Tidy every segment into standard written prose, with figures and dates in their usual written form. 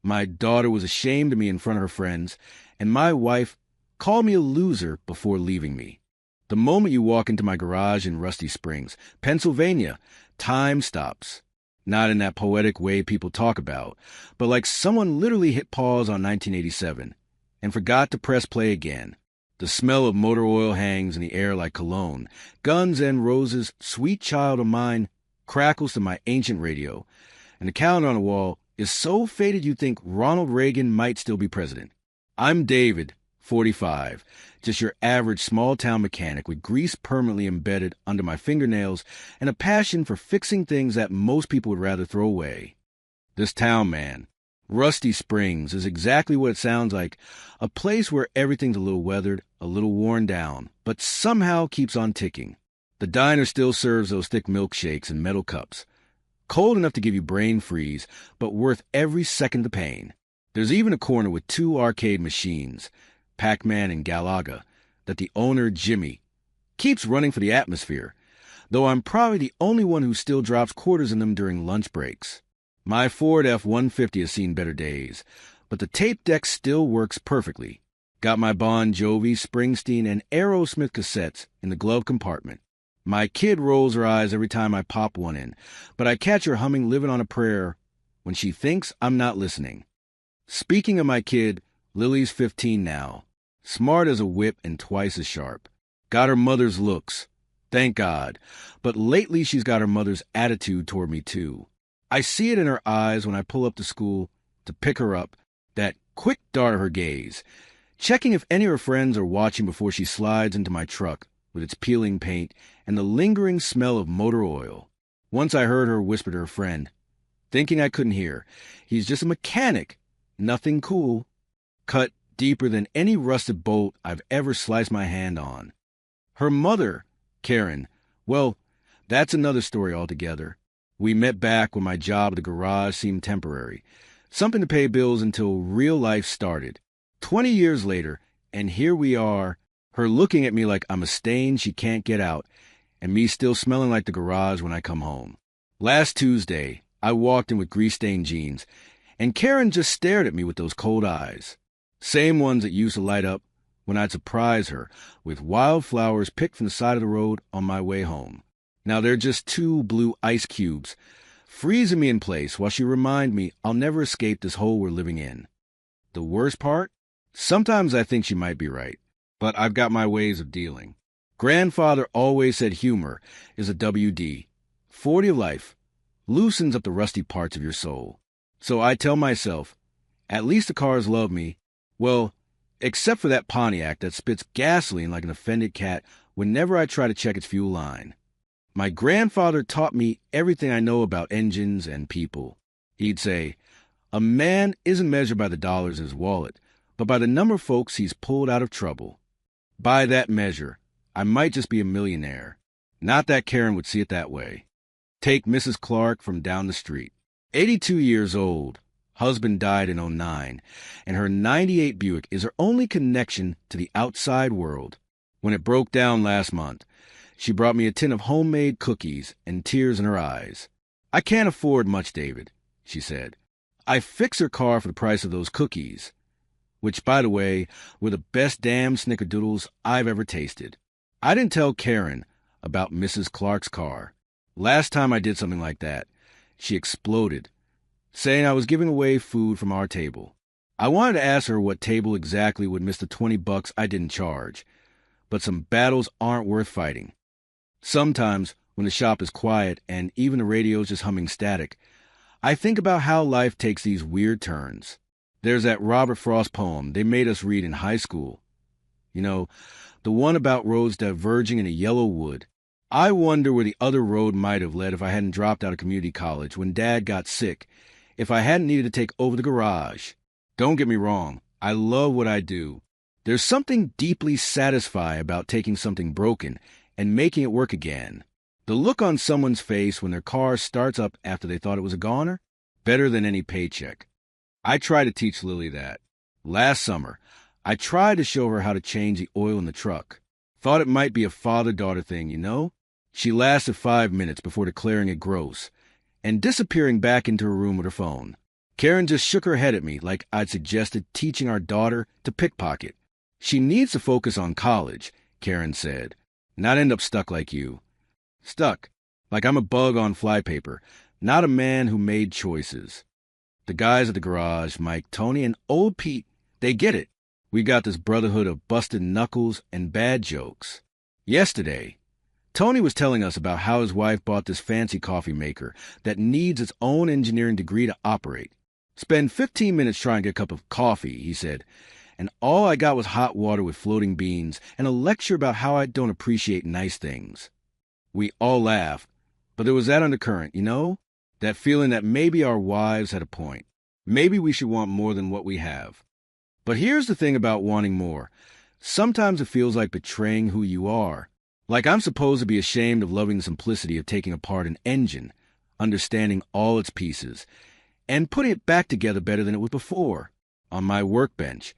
My daughter was ashamed of me in front of her friends, and my wife called me a loser before leaving me. The moment you walk into my garage in Rusty Springs, Pennsylvania, time stops. Not in that poetic way people talk about, but like someone literally hit pause on 1987 and forgot to press play again. The smell of motor oil hangs in the air like cologne. Guns N' Roses' Sweet Child of Mine crackles to my ancient radio, and the calendar on the wall is so faded you think Ronald Reagan might still be president. I'm David, 45, just your average small-town mechanic with grease permanently embedded under my fingernails and a passion for fixing things that most people would rather throw away. This town, man, Rusty Springs, is exactly what it sounds like, a place where everything's a little weathered, a little worn down, but somehow keeps on ticking. The diner still serves those thick milkshakes in metal cups, cold enough to give you brain freeze, but worth every second the pain. There's even a corner with 2 arcade machines, Pac-Man and Galaga, that the owner, Jimmy, keeps running for the atmosphere, though I'm probably the only one who still drops quarters in them during lunch breaks. My Ford F-150 has seen better days, but the tape deck still works perfectly. Got my Bon Jovi, Springsteen, and Aerosmith cassettes in the glove compartment. My kid rolls her eyes every time I pop one in, but I catch her humming Living on a Prayer when she thinks I'm not listening. Speaking of my kid, Lily's 15 now. Smart as a whip and twice as sharp. Got her mother's looks. Thank God. But lately she's got her mother's attitude toward me too. I see it in her eyes when I pull up to school to pick her up, that quick dart of her gaze, checking if any of her friends are watching before she slides into my truck with its peeling paint and the lingering smell of motor oil. Once I heard her whisper to her friend, thinking I couldn't hear, "He's just a mechanic, nothing cool." Cut deeper than any rusted bolt I've ever sliced my hand on. Her mother, Karen, well, that's another story altogether. We met back when my job at the garage seemed temporary, something to pay bills until real life started. 20 years later, and here we are, her looking at me like I'm a stain she can't get out, and me still smelling like the garage when I come home. Last Tuesday, I walked in with grease-stained jeans, and Karen just stared at me with those cold eyes. Same ones that used to light up when I'd surprise her with wildflowers picked from the side of the road on my way home. Now they're just 2 blue ice cubes, freezing me in place while she remind me I'll never escape this hole we're living in. The worst part? Sometimes I think she might be right, but I've got my ways of dealing. Grandfather always said humor is a WD, 40 of life, loosens up the rusty parts of your soul. So I tell myself, at least the cars love me, well, except for that Pontiac that spits gasoline like an offended cat whenever I try to check its fuel line. My grandfather taught me everything I know about engines and people. He'd say, a man isn't measured by the dollars in his wallet, but by the number of folks he's pulled out of trouble. By that measure, I might just be a millionaire. Not that Karen would see it that way. Take Mrs. Clark from down the street. 82 years old, husband died in '09, and her '98 Buick is her only connection to the outside world. When it broke down last month, she brought me a tin of homemade cookies and tears in her eyes. "I can't afford much, David," she said. "I fix her car for the price of those cookies," which, by the way, were the best damn snickerdoodles I've ever tasted. I didn't tell Karen about Mrs. Clark's car. Last time I did something like that, she exploded, saying I was giving away food from our table. I wanted to ask her what table exactly would miss the $20 I didn't charge, but some battles aren't worth fighting. Sometimes, when the shop is quiet and even the radio's just humming static, I think about how life takes these weird turns. There's that Robert Frost poem they made us read in high school. You know, the one about roads diverging in a yellow wood. I wonder where the other road might have led if I hadn't dropped out of community college when Dad got sick, if I hadn't needed to take over the garage. Don't get me wrong, I love what I do. There's something deeply satisfying about taking something broken and making it work again. The look on someone's face when their car starts up after they thought it was a goner, better than any paycheck. I try to teach Lily that. Last summer, I tried to show her how to change the oil in the truck. Thought it might be a father-daughter thing, you know? She lasted 5 minutes before declaring it gross and disappearing back into her room with her phone. Karen just shook her head at me like I'd suggested teaching our daughter to pickpocket. She needs to focus on college, Karen said, not end up stuck like you. Stuck, like I'm a bug on flypaper, not a man who made choices. The guys at the garage, Mike, Tony, and old Pete, they get it. We got this brotherhood of busted knuckles and bad jokes. Yesterday, Tony was telling us about how his wife bought this fancy coffee maker that needs its own engineering degree to operate. Spend 15 minutes trying to get a cup of coffee, he said, and all I got was hot water with floating beans and a lecture about how I don't appreciate nice things. We all laughed, but there was that undercurrent, you know? That feeling that maybe our wives had a point. Maybe we should want more than what we have. But here's the thing about wanting more. Sometimes it feels like betraying who you are. Like I'm supposed to be ashamed of loving the simplicity of taking apart an engine, understanding all its pieces, and putting it back together better than it was before. On my workbench,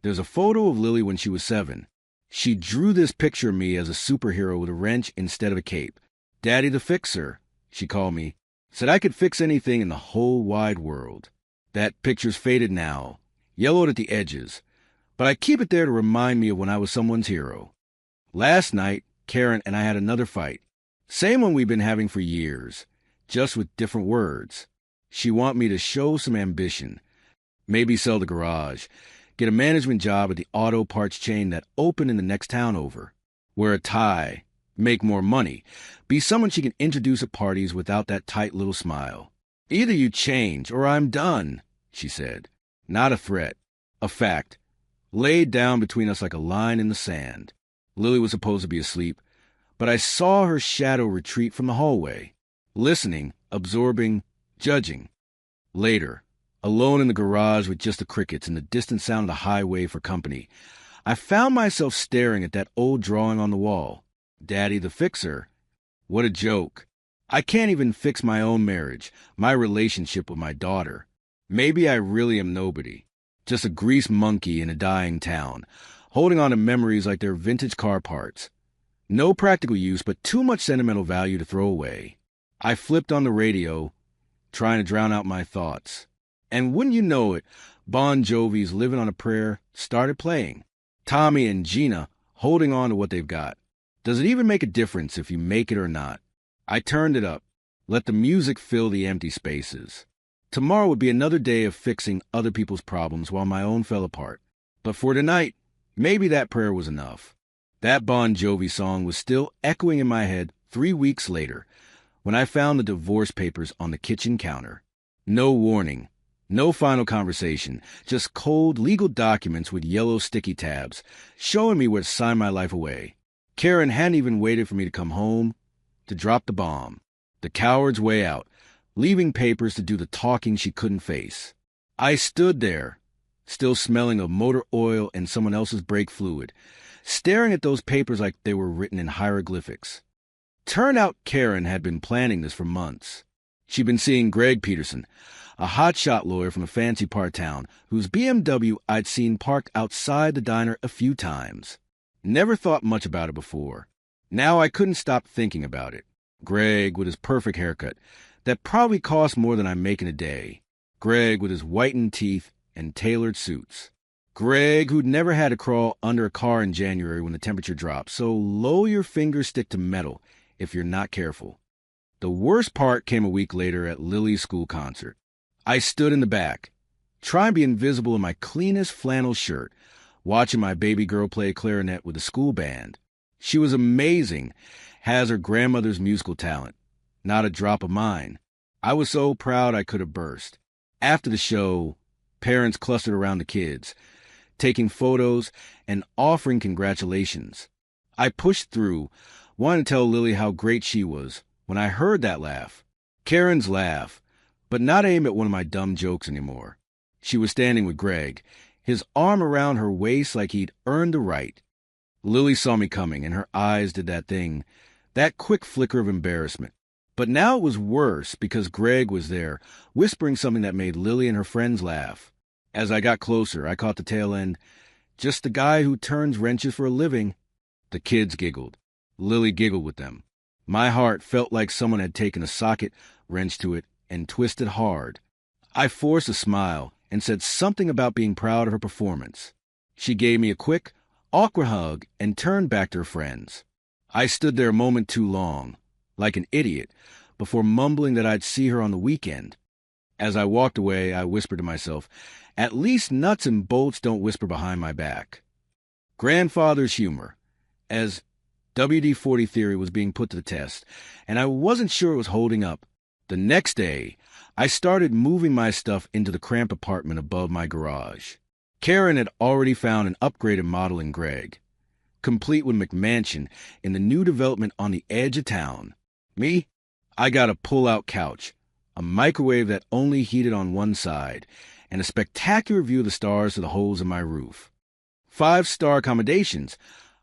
there's a photo of Lily when she was 7. She drew this picture of me as a superhero with a wrench instead of a cape. Daddy the Fixer, she called me. Said I could fix anything in the whole wide world. That picture's faded now, yellowed at the edges, but I keep it there to remind me of when I was someone's hero. Last night, Karen and I had another fight. Same one we've been having for years, just with different words. She want me to show some ambition. Maybe sell the garage, get a management job at the auto parts chain that opened in the next town over. Wear a tie, make more money, be someone she can introduce at parties without that tight little smile. Either you change or I'm done, she said. Not a threat, a fact, laid down between us like a line in the sand. Lily was supposed to be asleep, but I saw her shadow retreat from the hallway, listening, absorbing, judging. Later, alone in the garage with just the crickets and the distant sound of the highway for company, I found myself staring at that old drawing on the wall. Daddy the Fixer. What a joke. I can't even fix my own marriage, my relationship with my daughter. Maybe I really am nobody. Just a greased monkey in a dying town, holding on to memories like they're vintage car parts. No practical use, but too much sentimental value to throw away. I flipped on the radio, trying to drown out my thoughts. And wouldn't you know it, Bon Jovi's Living on a Prayer started playing. Tommy and Gina holding on to what they've got. Does it even make a difference if you make it or not? I turned it up, let the music fill the empty spaces. Tomorrow would be another day of fixing other people's problems while my own fell apart. But for tonight, maybe that prayer was enough. That Bon Jovi song was still echoing in my head 3 weeks later when I found the divorce papers on the kitchen counter. No warning, no final conversation, just cold legal documents with yellow sticky tabs showing me where to sign my life away. Karen hadn't even waited for me to come home to drop the bomb. The coward's way out, leaving papers to do the talking she couldn't face. I stood there, still smelling of motor oil and someone else's brake fluid, staring at those papers like they were written in hieroglyphics. Turned out Karen had been planning this for months. She'd been seeing Greg Peterson, a hotshot lawyer from a fancy part town whose BMW I'd seen parked outside the diner a few times. Never thought much about it before. Now I couldn't stop thinking about it. Greg with his perfect haircut that probably cost more than I make in a day. Greg with his whitened teeth and tailored suits. Greg who'd never had to crawl under a car in January when the temperature dropped, so low your fingers stick to metal if you're not careful. The worst part came a week later at Lily's school concert. I stood in the back, trying to be invisible in my cleanest flannel shirt, watching my baby girl play clarinet with the school band. She was amazing, has her grandmother's musical talent. Not a drop of mine. I was so proud I could have burst. After the show, parents clustered around the kids, taking photos and offering congratulations. I pushed through, wanting to tell Lily how great she was, when I heard that laugh. Karen's laugh, but not aimed at one of my dumb jokes anymore. She was standing with Greg, his arm around her waist like he'd earned the right. Lily saw me coming, and her eyes did that thing, that quick flicker of embarrassment. But now it was worse because Greg was there, whispering something that made Lily and her friends laugh. As I got closer, I caught the tail end. Just the guy who turns wrenches for a living. The kids giggled. Lily giggled with them. My heart felt like someone had taken a socket, wrenched to it, and twisted hard. I forced a smile and said something about being proud of her performance. She gave me a quick, awkward hug and turned back to her friends. I stood there a moment too long, like an idiot, before mumbling that I'd see her on the weekend. As I walked away, I whispered to myself, at least nuts and bolts don't whisper behind my back. Grandfather's humor, as WD-40 theory was being put to the test, and I wasn't sure it was holding up. The next day, I started moving my stuff into the cramped apartment above my garage. Karen had already found an upgraded model in Greg, complete with McMansion in the new development on the edge of town. Me? I got a pull-out couch, a microwave that only heated on one side, and a spectacular view of the stars through the holes in my roof. 5-star accommodations,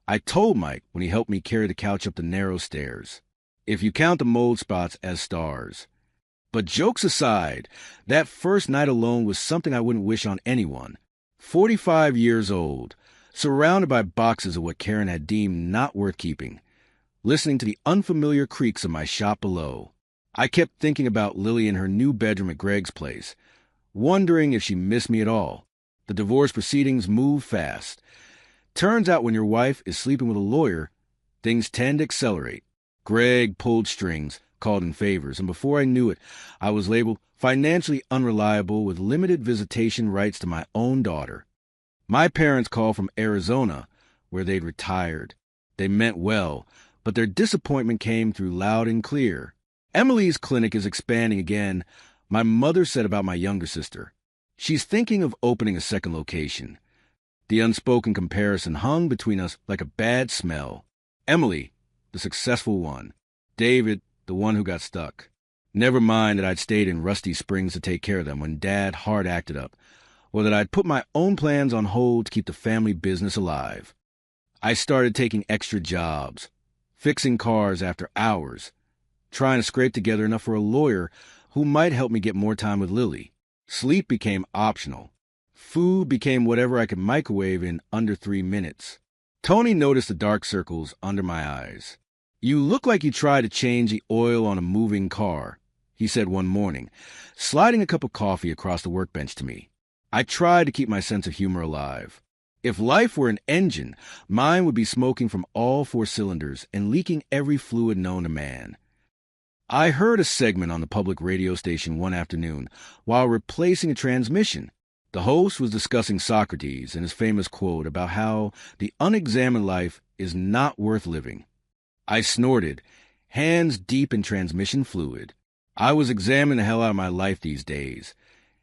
I told Mike when he helped me carry the couch up the narrow stairs, if you count the mold spots as stars. But jokes aside, that first night alone was something I wouldn't wish on anyone. 45 years old, surrounded by boxes of what Karen had deemed not worth keeping, listening to the unfamiliar creaks of my shop below. I kept thinking about Lily in her new bedroom at Greg's place, wondering if she missed me at all. The divorce proceedings moved fast. Turns out when your wife is sleeping with a lawyer, things tend to accelerate. Greg pulled strings, called in favors, and before I knew it, I was labeled financially unreliable with limited visitation rights to my own daughter. My parents called from Arizona, where they'd retired. They meant well, but their disappointment came through loud and clear. Emily's clinic is expanding again, my mother said about my younger sister. She's thinking of opening a second location. The unspoken comparison hung between us like a bad smell. Emily, the successful one. David, the one who got stuck. Never mind that I'd stayed in Rusty Springs to take care of them when Dad hard acted up, or that I'd put my own plans on hold to keep the family business alive. I started taking extra jobs, fixing cars after hours, trying to scrape together enough for a lawyer who might help me get more time with Lily. Sleep became optional. Food became whatever I could microwave in under 3 minutes. Tony noticed the dark circles under my eyes. "You look like you tried to change the oil on a moving car," he said one morning, sliding a cup of coffee across the workbench to me. I tried to keep my sense of humor alive. If life were an engine, mine would be smoking from all 4 cylinders and leaking every fluid known to man. I heard a segment on the public radio station one afternoon while replacing a transmission. The host was discussing Socrates and his famous quote about how the unexamined life is not worth living. I snorted, hands deep in transmission fluid. I was examining the hell out of my life these days.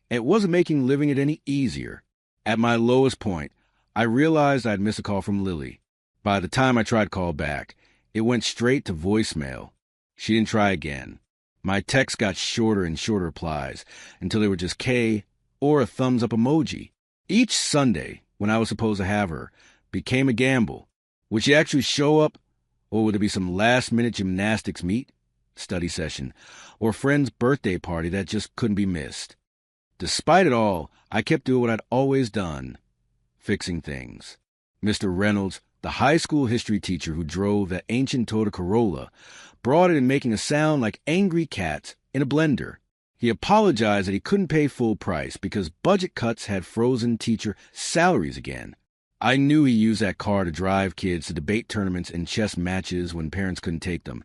It wasn't making living it any easier. At my lowest point, I realized I'd missed a call from Lily. By the time I tried to call back, it went straight to voicemail. She didn't try again. My texts got shorter and shorter replies until they were just K or a thumbs-up emoji. Each Sunday, when I was supposed to have her, became a gamble. Would she actually show up, or would there be some last-minute gymnastics meet, study session, or friend's birthday party that just couldn't be missed? Despite it all, I kept doing what I'd always done, fixing things. Mr. Reynolds, the high school history teacher who drove that ancient Toyota Corolla, brought it in making a sound like angry cats in a blender. He apologized that he couldn't pay full price because budget cuts had frozen teacher salaries again. I knew he used that car to drive kids to debate tournaments and chess matches when parents couldn't take them.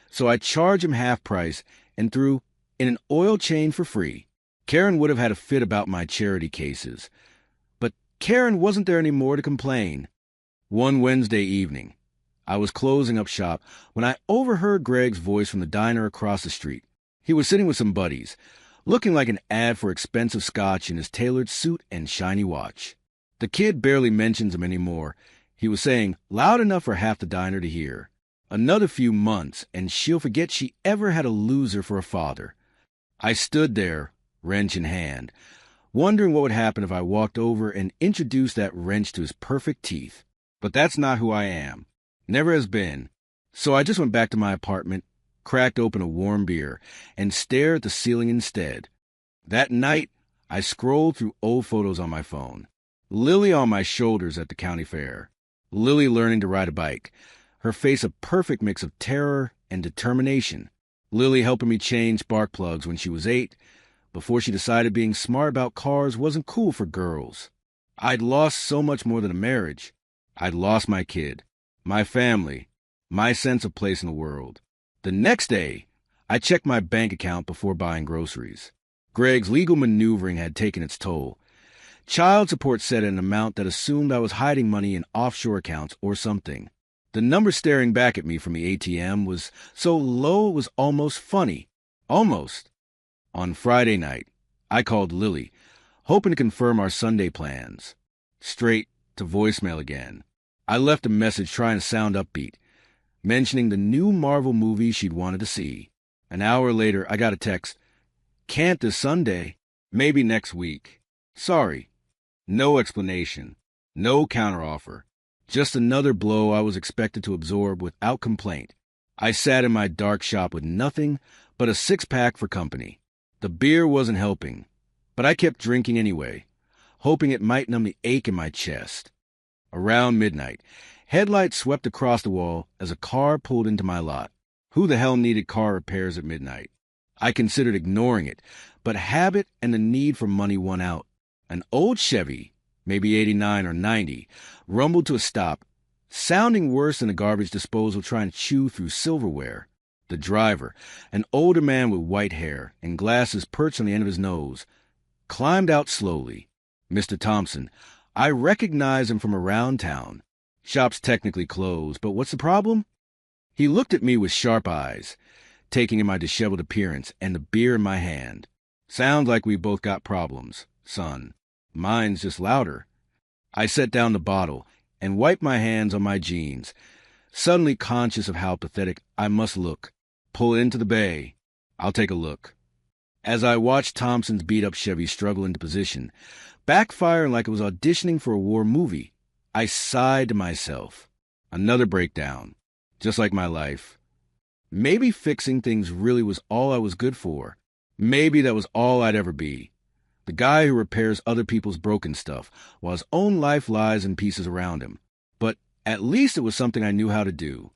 So I charged him half price and threw in an oil change for free. Karen would have had a fit about my charity cases. But Karen wasn't there anymore to complain. One Wednesday evening, I was closing up shop when I overheard Greg's voice from the diner across the street. He was sitting with some buddies, looking like an ad for expensive scotch in his tailored suit and shiny watch. The kid barely mentions him anymore. He was saying, loud enough for half the diner to hear, "Another few months, and she'll forget she ever had a loser for a father." I stood there, wrench in hand, wondering what would happen if I walked over and introduced that wrench to his perfect teeth. But that's not who I am. Never has been. So I just went back to my apartment, cracked open a warm beer, and stared at the ceiling instead. That night, I scrolled through old photos on my phone. Lily on my shoulders at the county fair. Lily learning to ride a bike. Her face a perfect mix of terror and determination. Lily helping me change spark plugs when she was 8, before she decided being smart about cars wasn't cool for girls. I'd lost so much more than a marriage. I'd lost my kid, my family, my sense of place in the world. The next day, I checked my bank account before buying groceries. Greg's legal maneuvering had taken its toll. Child support set an amount that assumed I was hiding money in offshore accounts or something. The number staring back at me from the ATM was so low it was almost funny. Almost. On Friday night, I called Lily, hoping to confirm our Sunday plans. Straight to voicemail again. I left a message trying to sound upbeat, mentioning the new Marvel movie she'd wanted to see. An hour later, I got a text. Can't this Sunday. Maybe next week. Sorry. No explanation. No counteroffer. Just another blow I was expected to absorb without complaint. I sat in my dark shop with nothing but a six-pack for company. The beer wasn't helping, but I kept drinking anyway, hoping it might numb the ache in my chest. Around midnight, headlights swept across the wall as a car pulled into my lot. Who the hell needed car repairs at midnight? I considered ignoring it, but habit and the need for money won out. An old Chevy, maybe 89 or 90, rumbled to a stop, sounding worse than a garbage disposal trying to chew through silverware. The driver, an older man with white hair and glasses perched on the end of his nose, climbed out slowly. Mr. Thompson. I recognized him from around town. Shop's technically closed, but what's the problem? He looked at me with sharp eyes, taking in my disheveled appearance and the beer in my hand. Sounds like we both got problems, son. Mine's just louder. I set down the bottle and wiped my hands on my jeans, suddenly conscious of how pathetic I must look. Pull into the bay. I'll take a look. As I watched Thompson's beat-up Chevy struggle into position, backfiring like it was auditioning for a war movie, I sighed to myself. Another breakdown, just like my life. Maybe fixing things really was all I was good for. Maybe that was all I'd ever be. The guy who repairs other people's broken stuff while his own life lies in pieces around him. But at least it was something I knew how to do.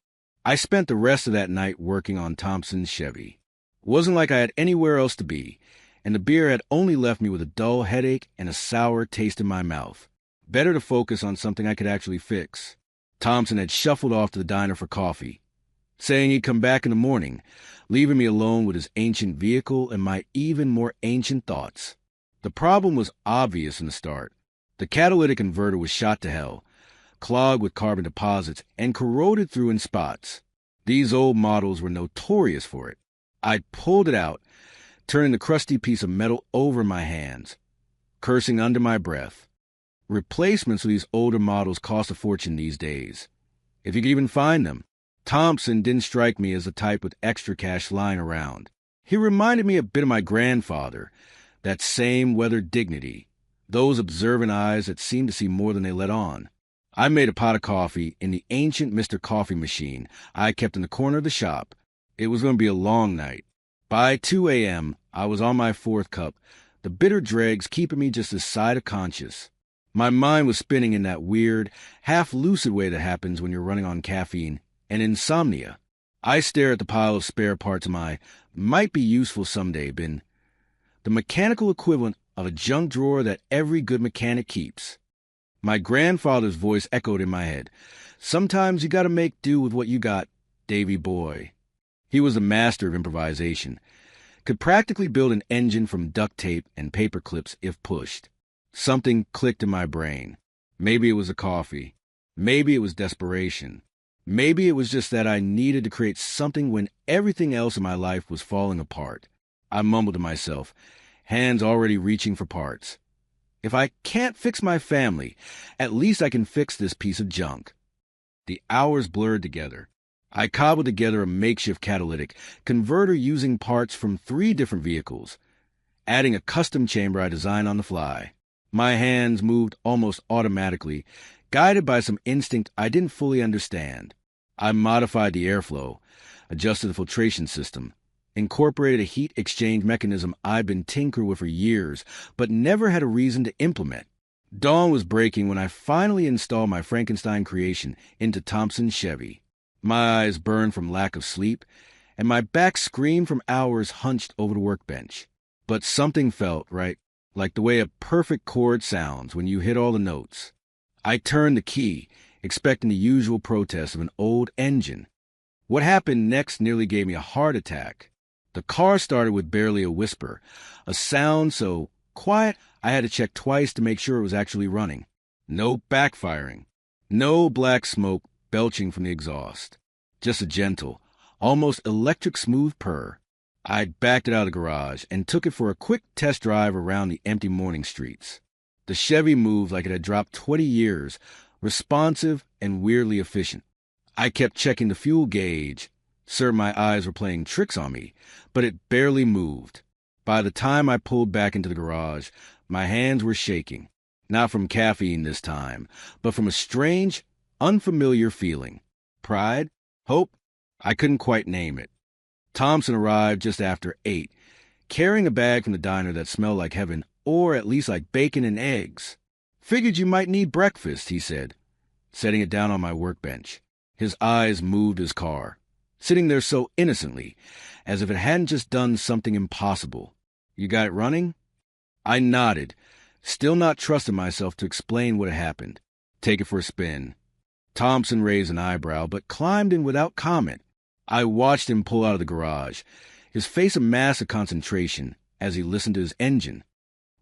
I spent the rest of that night working on Thompson's Chevy. It wasn't like I had anywhere else to be, and the beer had only left me with a dull headache and a sour taste in my mouth. Better to focus on something I could actually fix. Thompson had shuffled off to the diner for coffee, saying he'd come back in the morning, leaving me alone with his ancient vehicle and my even more ancient thoughts. The problem was obvious in the start. The catalytic converter was shot to hell, clogged with carbon deposits, and corroded through in spots. These old models were notorious for it. I'd pulled it out, turning the crusty piece of metal over my hands, cursing under my breath. Replacements for these older models cost a fortune these days, if you could even find them. Thompson didn't strike me as the type with extra cash lying around. He reminded me a bit of my grandfather, that same weathered dignity, those observant eyes that seemed to see more than they let on. I made a pot of coffee in the ancient Mr. Coffee machine I kept in the corner of the shop. It was going to be a long night. By 2 a.m., I was on my fourth cup, the bitter dregs keeping me just this side of conscious. My mind was spinning in that weird, half-lucid way that happens when you're running on caffeine and insomnia. I stare at the pile of spare parts of my might-be-useful-someday bin, the mechanical equivalent of a junk drawer that every good mechanic keeps. My grandfather's voice echoed in my head. Sometimes you gotta make do with what you got, Davy boy. He was a master of improvisation, could practically build an engine from duct tape and paper clips if pushed. Something clicked in my brain. Maybe it was the coffee. Maybe it was desperation. Maybe it was just that I needed to create something when everything else in my life was falling apart. I mumbled to myself, hands already reaching for parts. If I can't fix my family, at least I can fix this piece of junk. The hours blurred together. I cobbled together a makeshift catalytic converter using parts from 3 different vehicles, adding a custom chamber I designed on the fly. My hands moved almost automatically, guided by some instinct I didn't fully understand. I modified the airflow, adjusted the filtration system, incorporated a heat exchange mechanism I'd been tinkering with for years, but never had a reason to implement. Dawn was breaking when I finally installed my Frankenstein creation into Thompson's Chevy. My eyes burned from lack of sleep, and my back screamed from hours hunched over the workbench. but something felt right, like the way a perfect chord sounds when you hit all the notes. I turned the key, expecting the usual protest of an old engine. What happened next nearly gave me a heart attack. The car started with barely a whisper, a sound so quiet I had to check twice to make sure it was actually running. No backfiring. No black smoke belching from the exhaust. Just a gentle, almost electric smooth purr. I backed it out of the garage and took it for a quick test drive around the empty morning streets. The Chevy moved like it had dropped 20 years, responsive and weirdly efficient. I kept checking the fuel gauge, certain my eyes were playing tricks on me, but it barely moved. By the time I pulled back into the garage, my hands were shaking, not from caffeine this time, but from a strange, unfamiliar feeling. Pride? Hope? I couldn't quite name it. Thompson arrived just after 8, carrying a bag from the diner that smelled like heaven, or at least like bacon and eggs. Figured you might need breakfast, he said, setting it down on my workbench. His eyes moved his car, sitting there so innocently, as if it hadn't just done something impossible. You got it running? I nodded, still not trusting myself to explain what had happened. Take it for a spin. Thompson raised an eyebrow, but climbed in without comment. I watched him pull out of the garage, his face a mask of concentration as he listened to his engine.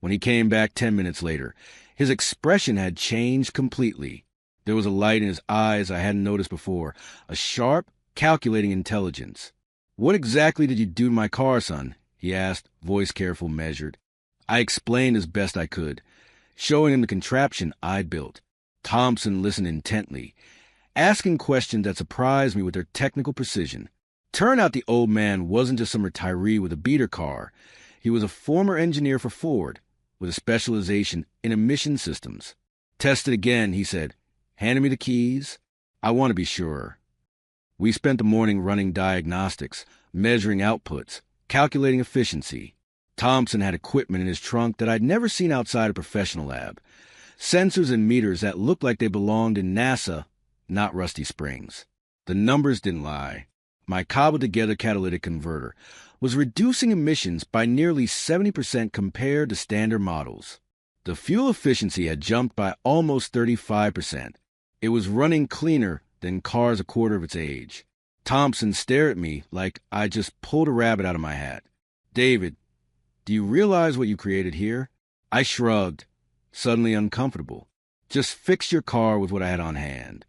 When he came back 10 minutes later, his expression had changed completely. There was a light in his eyes I hadn't noticed before, a sharp, calculating intelligence. "What exactly did you do to my car, son?" he asked, voice careful, measured. I explained as best I could, showing him the contraption I'd built. Thompson listened intently, asking questions that surprised me with their technical precision. Turned out the old man wasn't just some retiree with a beater car. He was a former engineer for Ford, with a specialization in emission systems. "Test it again," he said, handing me the keys. "I want to be sure." We spent the morning running diagnostics, measuring outputs, calculating efficiency. Thompson had equipment in his trunk that I'd never seen outside a professional lab. Sensors and meters that looked like they belonged in NASA, not Rusty Springs. The numbers didn't lie. My cobbled-together catalytic converter was reducing emissions by nearly 70% compared to standard models. The fuel efficiency had jumped by almost 35%. It was running cleaner than cars a quarter of its age. Thompson stared at me like I just pulled a rabbit out of my hat. "David, do you realize what you created here?" I shrugged, suddenly uncomfortable. "Just fix your car with what I had on hand."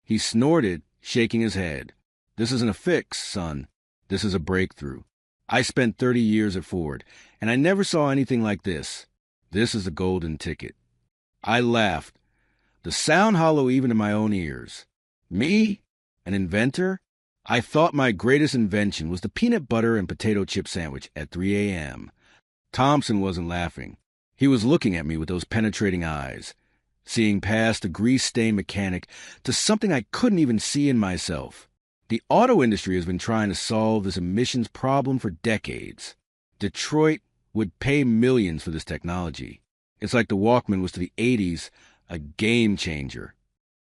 He snorted, shaking his head. "This isn't a fix, son. This is a breakthrough. I spent 30 years at Ford, and I never saw anything like this. This is the golden ticket." I laughed, the sound hollow even in my own ears. Me? An inventor? I thought my greatest invention was the peanut butter and potato chip sandwich at 3 a.m. Thompson wasn't laughing. He was looking at me with those penetrating eyes, seeing past the grease-stained mechanic to something I couldn't even see in myself. The auto industry has been trying to solve this emissions problem for decades. Detroit would pay millions for this technology. It's like the Walkman was to the 80s a game changer.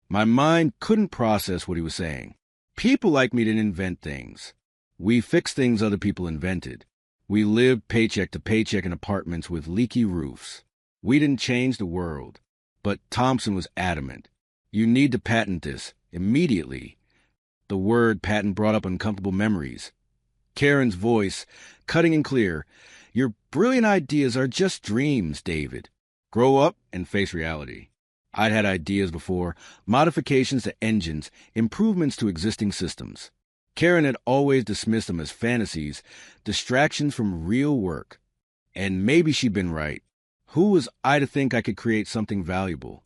My mind couldn't process what he was saying. People like me didn't invent things. We fixed things other people invented. We lived paycheck to paycheck in apartments with leaky roofs. We didn't change the world. But Thompson was adamant. "You need to patent this, immediately." The word patent brought up uncomfortable memories. Karen's voice, cutting and clear. "Your brilliant ideas are just dreams, David. Grow up and face reality." I'd had ideas before, modifications to engines, improvements to existing systems. Karen had always dismissed them as fantasies, distractions from real work. And maybe she'd been right. Who was I to think I could create something valuable?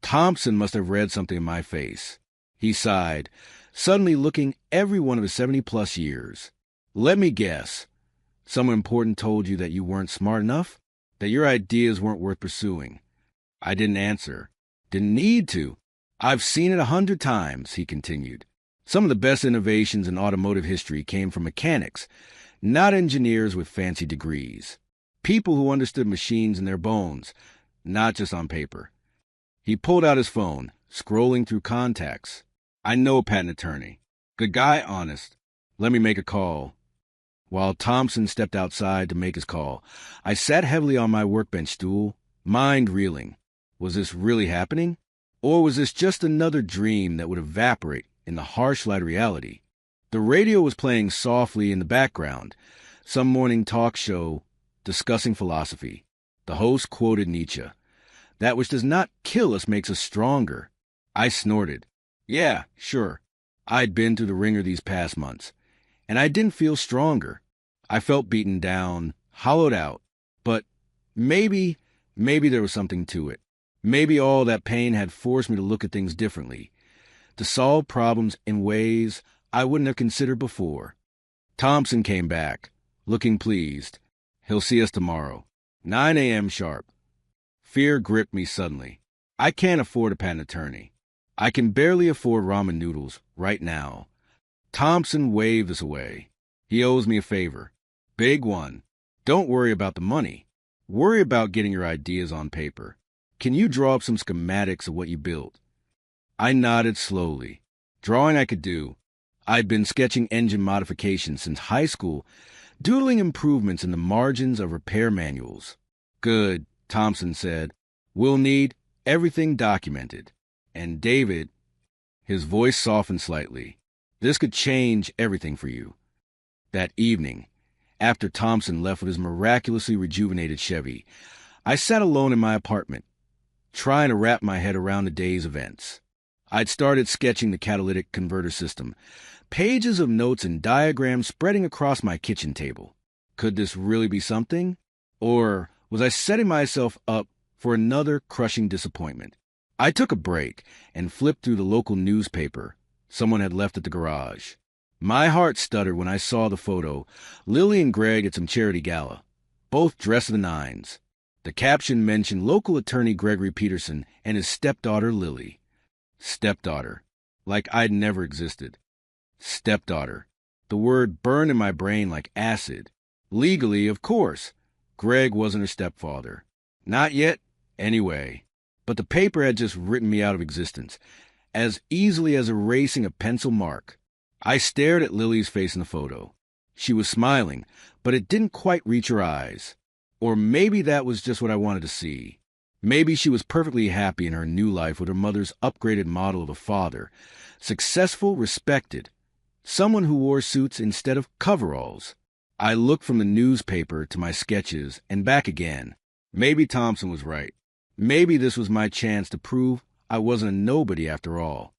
Thompson must have read something in my face. He sighed, suddenly looking every one of his 70-plus years. "Let me guess. Someone important told you that you weren't smart enough? That your ideas weren't worth pursuing?" I didn't answer. Didn't need to. "I've seen it 100 times, he continued. "Some of the best innovations in automotive history came from mechanics, not engineers with fancy degrees. People who understood machines in their bones, not just on paper." He pulled out his phone, scrolling through contacts. "I know a patent attorney. Good guy, honest. Let me make a call." While Thompson stepped outside to make his call, I sat heavily on my workbench stool, mind reeling. Was this really happening? Or was this just another dream that would evaporate in the harsh light of reality? The radio was playing softly in the background, some morning talk show discussing philosophy. The host quoted Nietzsche. That which does not kill us makes us stronger. I snorted. Yeah, sure. I'd been through the ringer these past months, and I didn't feel stronger. I felt beaten down, hollowed out. But maybe there was something to it. Maybe all that pain had forced me to look at things differently, to solve problems in ways I wouldn't have considered before. Thompson came back, looking pleased. He'll see us tomorrow, 9 a.m. sharp. Fear gripped me suddenly. I can't afford a patent attorney. I can barely afford ramen noodles right now. Thompson waved us away. He owes me a favor. Big one. Don't worry about the money. Worry about getting your ideas on paper. Can you draw up some schematics of what you built? I nodded slowly. Drawing I could do. I'd been sketching engine modifications since high school, doodling improvements in the margins of repair manuals. Good, Thompson said. We'll need everything documented. And David, his voice softened slightly, this could change everything for you. That evening, after Thompson left with his miraculously rejuvenated Chevy, I sat alone in my apartment, trying to wrap my head around the day's events. I'd started sketching the catalytic converter system, pages of notes and diagrams spreading across my kitchen table. Could this really be something? Or was I setting myself up for another crushing disappointment? I took a break and flipped through the local newspaper someone had left at the garage. My heart stuttered when I saw the photo, Lily and Greg at some charity gala, both dressed to the nines. The caption mentioned local attorney Gregory Peterson and his stepdaughter Lily. Stepdaughter. Like I'd never existed. Stepdaughter. The word burned in my brain like acid. Legally, of course. Greg wasn't her stepfather. Not yet, anyway. But the paper had just written me out of existence, as easily as erasing a pencil mark. I stared at Lily's face in the photo. She was smiling, but it didn't quite reach her eyes. Or maybe that was just what I wanted to see. Maybe she was perfectly happy in her new life with her mother's upgraded model of a father, successful, respected, someone who wore suits instead of coveralls. I looked from the newspaper to my sketches and back again. Maybe Thompson was right. Maybe this was my chance to prove I wasn't a nobody after all.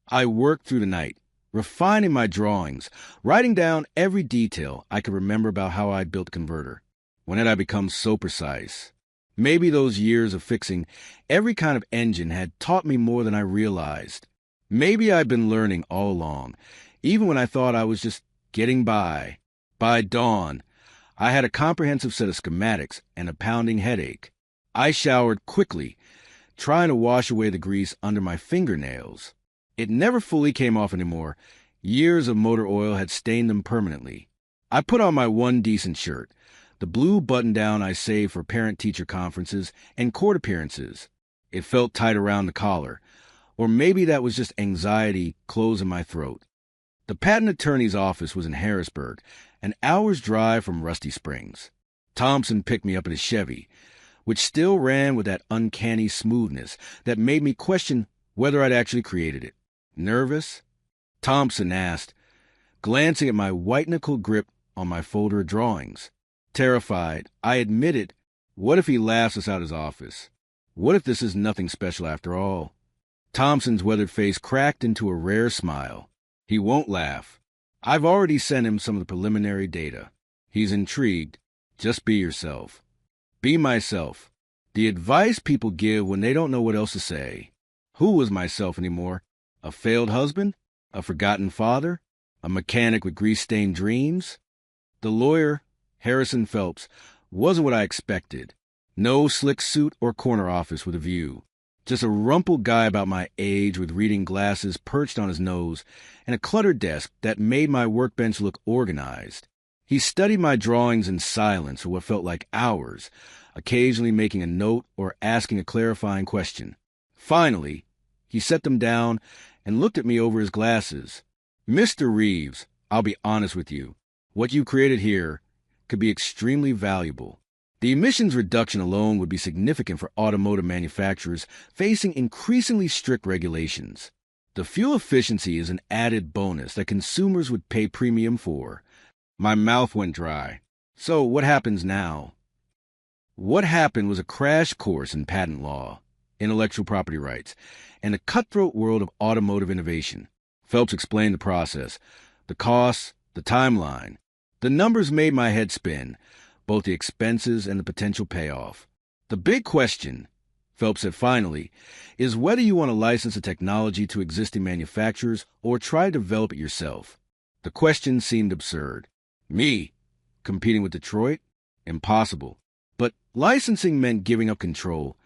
I worked through the night, refining my drawings, writing down every detail I could remember about how I'd built the converter. When had I become so precise? Maybe those years of fixing every kind of engine had taught me more than I realized. Maybe I'd been learning all along, even when I thought I was just getting by. By dawn, I had a comprehensive set of schematics and a pounding headache. I showered quickly, trying to wash away the grease under my fingernails. It never fully came off anymore. Years of motor oil had stained them permanently. I put on my one decent shirt, the blue button-down I saved for parent-teacher conferences and court appearances. It felt tight around the collar, or maybe that was just anxiety closing my throat. The patent attorney's office was in Harrisburg, an hour's drive from Rusty Springs. Thompson picked me up in his Chevy, which still ran with that uncanny smoothness that made me question whether I'd actually created it. Nervous? Thompson asked, glancing at my white-knuckle grip on my folder of drawings. Terrified, I admitted, what if he laughs us out of his office? What if this is nothing special after all? Thompson's weathered face cracked into a rare smile. He won't laugh. I've already sent him some of the preliminary data. He's intrigued. Just be yourself. Be myself. The advice people give when they don't know what else to say. Who was myself anymore? A failed husband? A forgotten father? A mechanic with grease-stained dreams? The lawyer, Harrison Phelps, wasn't what I expected. No slick suit or corner office with a view. Just a rumpled guy about my age with reading glasses perched on his nose and a cluttered desk that made my workbench look organized. He studied my drawings in silence for what felt like hours, occasionally making a note or asking a clarifying question. Finally, he set them down and looked at me over his glasses. Mr. Reeves, I'll be honest with you. What you created here could be extremely valuable. The emissions reduction alone would be significant for automotive manufacturers facing increasingly strict regulations. The fuel efficiency is an added bonus that consumers would pay premium for. My mouth went dry. So what happens now? What happened was a crash course in patent law, intellectual property rights, and the cutthroat world of automotive innovation. Phelps explained the process, the costs, the timeline. The numbers made my head spin, both the expenses and the potential payoff. The big question, Phelps said finally, is whether you want to license the technology to existing manufacturers or try to develop it yourself. The question seemed absurd. Me, competing with Detroit? Impossible. But licensing meant giving up control,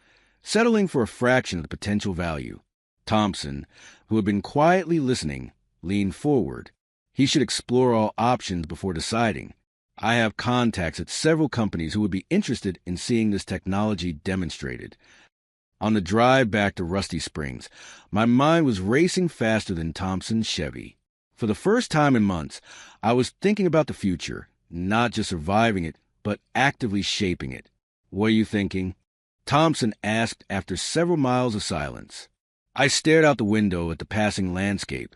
settling for a fraction of the potential value. Thompson, who had been quietly listening, leaned forward. He should explore all options before deciding. I have contacts at several companies who would be interested in seeing this technology demonstrated. On the drive back to Rusty Springs, my mind was racing faster than Thompson's Chevy. For the first time in months, I was thinking about the future, not just surviving it, but actively shaping it. What are you thinking? Thompson asked after several miles of silence. I stared out the window at the passing landscape.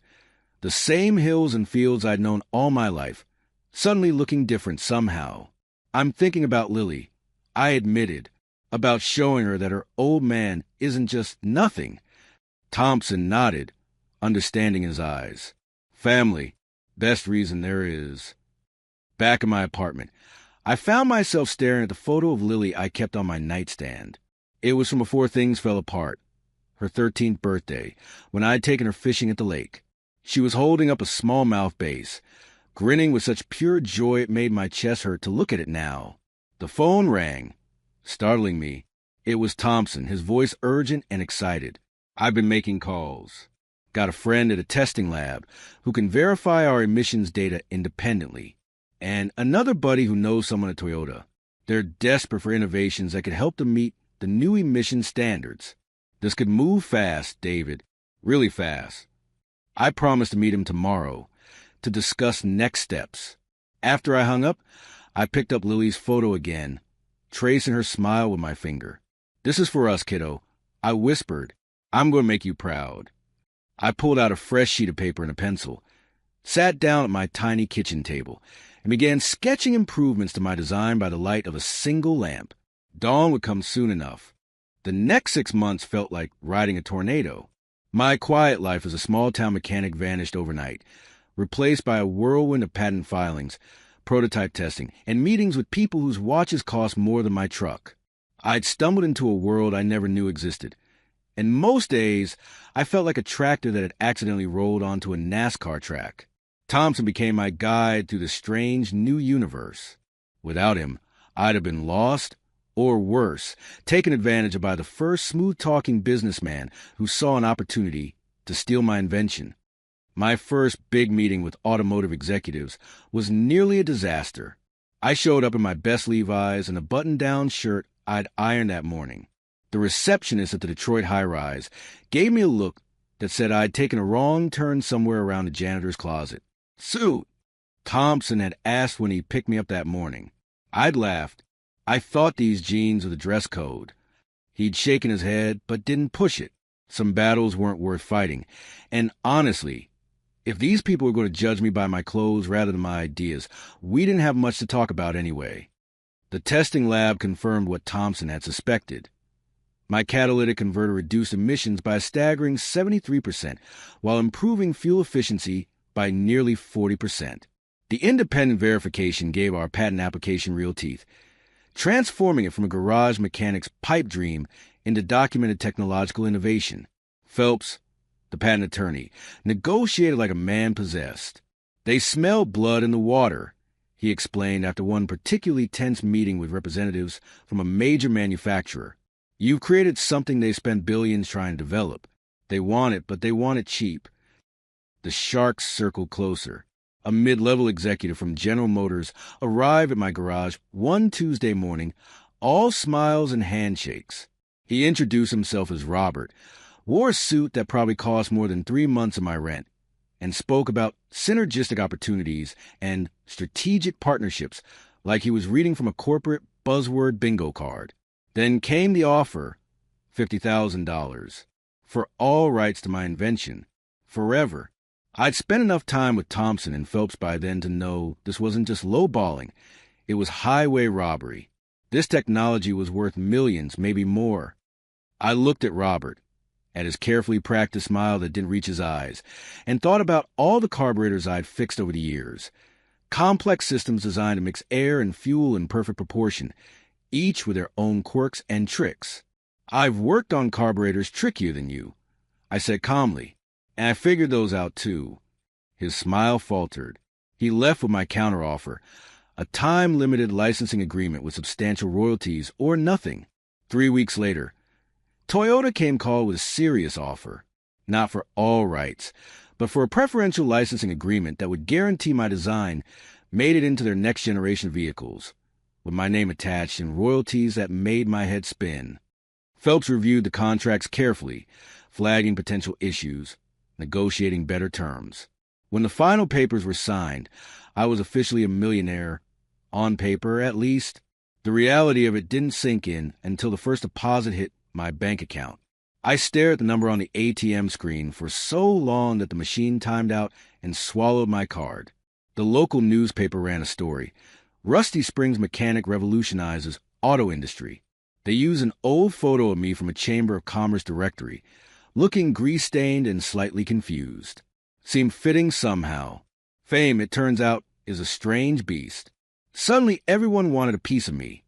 The same hills and fields I'd known all my life, suddenly looking different somehow. I'm thinking about Lily, I admitted, about showing her that her old man isn't just nothing. Thompson nodded, understanding his eyes. Family, best reason there is. Back in my apartment, I found myself staring at the photo of Lily I kept on my nightstand. It was from before things fell apart, her 13th birthday, when I had taken her fishing at the lake. She was holding up a smallmouth bass, grinning with such pure joy it made my chest hurt to look at it now. The phone rang, startling me. It was Thompson, his voice urgent and excited. I've been making calls. Got a friend at a testing lab who can verify our emissions data independently. And another buddy who knows someone at Toyota. They're desperate for innovations that could help them meet the new emission standards. This could move fast, David. Really fast. I promised to meet him tomorrow to discuss next steps. After I hung up, I picked up Lily's photo again, tracing her smile with my finger. This is for us, kiddo. I whispered. I'm going to make you proud. I pulled out a fresh sheet of paper and a pencil, sat down at my tiny kitchen table, and began sketching improvements to my design by the light of a single lamp. Dawn would come soon enough. The next 6 months felt like riding a tornado. My quiet life as a small-town mechanic vanished overnight, replaced by a whirlwind of patent filings, prototype testing, and meetings with people whose watches cost more than my truck. I'd stumbled into a world I never knew existed, and most days I felt like a tractor that had accidentally rolled onto a NASCAR track. Thompson became my guide through the strange new universe. Without him, I'd have been lost, or worse, taken advantage of by the first smooth-talking businessman who saw an opportunity to steal my invention. My first big meeting with automotive executives was nearly a disaster. I showed up in my best Levi's and a button-down shirt I'd ironed that morning. The receptionist at the Detroit high-rise gave me a look that said I'd taken a wrong turn somewhere around the janitor's closet. Suit, Thompson had asked when he picked me up that morning. I'd laughed. I thought these jeans were the dress code. He'd shaken his head, but didn't push it. Some battles weren't worth fighting. And honestly, if these people were going to judge me by my clothes rather than my ideas, we didn't have much to talk about anyway. The testing lab confirmed what Thompson had suspected. My catalytic converter reduced emissions by a staggering 73%, while improving fuel efficiency by nearly 40%. The independent verification gave our patent application real teeth, transforming it from a garage mechanic's pipe dream into documented technological innovation. Phelps, the patent attorney, negotiated like a man possessed. They smelled blood in the water, he explained after one particularly tense meeting with representatives from a major manufacturer. You've created something they spent billions trying to develop. They want it, but they want it cheap. The sharks circled closer. A mid-level executive from General Motors arrived at my garage one Tuesday morning, all smiles and handshakes. He introduced himself as Robert, wore a suit that probably cost more than 3 months of my rent, and spoke about synergistic opportunities and strategic partnerships like he was reading from a corporate buzzword bingo card. Then came the offer, $50,000, for all rights to my invention, forever. I'd spent enough time with Thompson and Phelps by then to know this wasn't just lowballing, it was highway robbery. This technology was worth millions, maybe more. I looked at Robert, at his carefully practiced smile that didn't reach his eyes, and thought about all the carburetors I'd fixed over the years. Complex systems designed to mix air and fuel in perfect proportion, each with their own quirks and tricks. I've worked on carburetors trickier than you, I said calmly, and I figured those out too. His smile faltered. He left with my counteroffer, a time-limited licensing agreement with substantial royalties or nothing. 3 weeks later, Toyota came called with a serious offer, not for all rights, but for a preferential licensing agreement that would guarantee my design made it into their next-generation vehicles, with my name attached and royalties that made my head spin. Phelps reviewed the contracts carefully, flagging potential issues, negotiating better terms. When the final papers were signed, I was officially a millionaire, on paper at least. The reality of it didn't sink in until the first deposit hit my bank account. I stared at the number on the ATM screen for so long that the machine timed out and swallowed my card. The local newspaper ran a story. Rusty Springs mechanic revolutionizes auto industry. They use an old photo of me from a Chamber of Commerce directory, looking grease-stained and slightly confused. Seemed fitting somehow. Fame, it turns out, is a strange beast. Suddenly, everyone wanted a piece of me.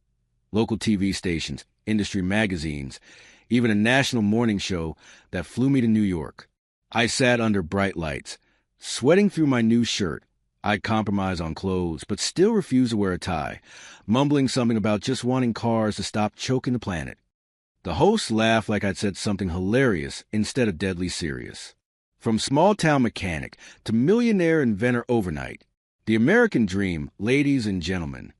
Local TV stations, industry magazines, even a national morning show that flew me to New York. I sat under bright lights, sweating through my new shirt. I'd compromise on clothes, but still refused to wear a tie, mumbling something about just wanting cars to stop choking the planet. The host laughed like I'd said something hilarious instead of deadly serious. From small-town mechanic to millionaire inventor overnight. The American dream, ladies and gentlemen.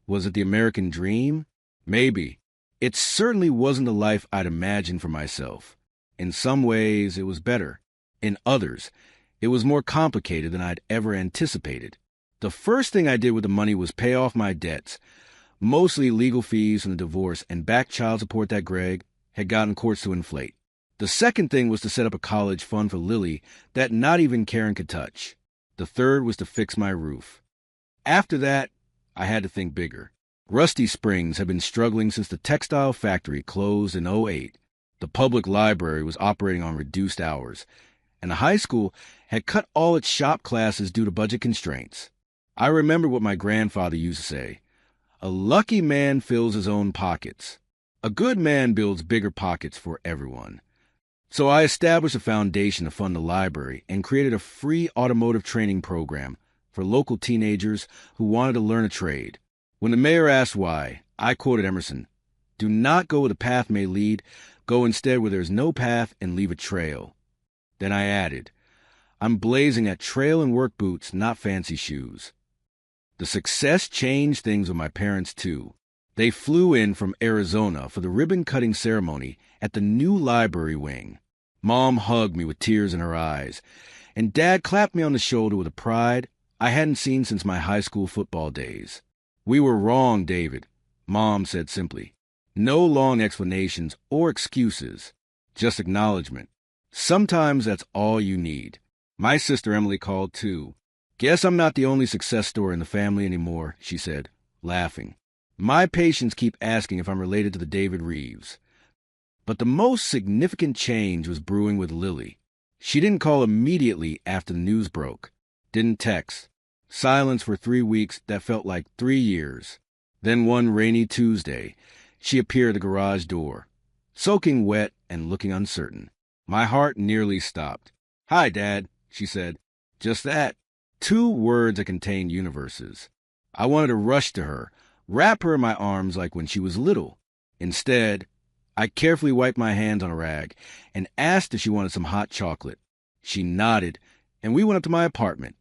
Was it the American dream? Maybe. It certainly wasn't the life I'd imagined for myself. In some ways, it was better. In others, it was more complicated than I'd ever anticipated. The first thing I did with the money was pay off my debts, mostly legal fees from the divorce and back child support that Greg had gotten courts to inflate. The second thing was to set up a college fund for Lily that not even Karen could touch. The third was to fix my roof. After that, I had to think bigger. Rusty Springs had been struggling since the textile factory closed in '08. The public library was operating on reduced hours, and the high school had cut all its shop classes due to budget constraints. I remembered what my grandfather used to say, "A lucky man fills his own pockets. A good man builds bigger pockets for everyone." So I established a foundation to fund the library and created a free automotive training program for local teenagers who wanted to learn a trade. When the mayor asked why, I quoted Emerson, "Do not go where the path may lead, go instead where there is no path and leave a trail." Then I added, "I'm blazing at trail and work boots, not fancy shoes." The success changed things with my parents, too. They flew in from Arizona for the ribbon-cutting ceremony at the new library wing. Mom hugged me with tears in her eyes, and Dad clapped me on the shoulder with a pride I hadn't seen since my high school football days. "We were wrong, David," Mom said simply. No long explanations or excuses, just acknowledgement. Sometimes that's all you need. My sister Emily called too. "Guess I'm not the only success story in the family anymore," she said, laughing. "My patients keep asking if I'm related to the David Reeves." But the most significant change was brewing with Lily. She didn't call immediately after the news broke. Didn't text. Silence for 3 weeks that felt like 3 years. Then one rainy Tuesday, she appeared at the garage door, soaking wet and looking uncertain. My heart nearly stopped. "Hi, Dad," she said. Just that. 2 words that contained universes. I wanted to rush to her, wrap her in my arms like when she was little. Instead, I carefully wiped my hands on a rag and asked if she wanted some hot chocolate. She nodded, and we went up to my apartment.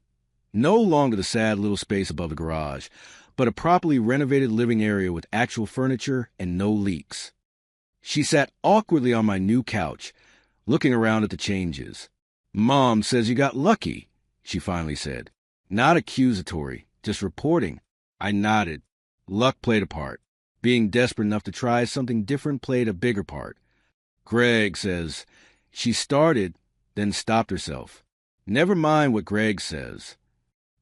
No longer the sad little space above the garage, but a properly renovated living area with actual furniture and no leaks. She sat awkwardly on my new couch, looking around at the changes. Mom says you got lucky, she finally said. Not accusatory, just reporting. I nodded. Luck played a part. Being desperate enough to try something different played a bigger part. Greg says, she started, then stopped herself. Never mind what Greg says.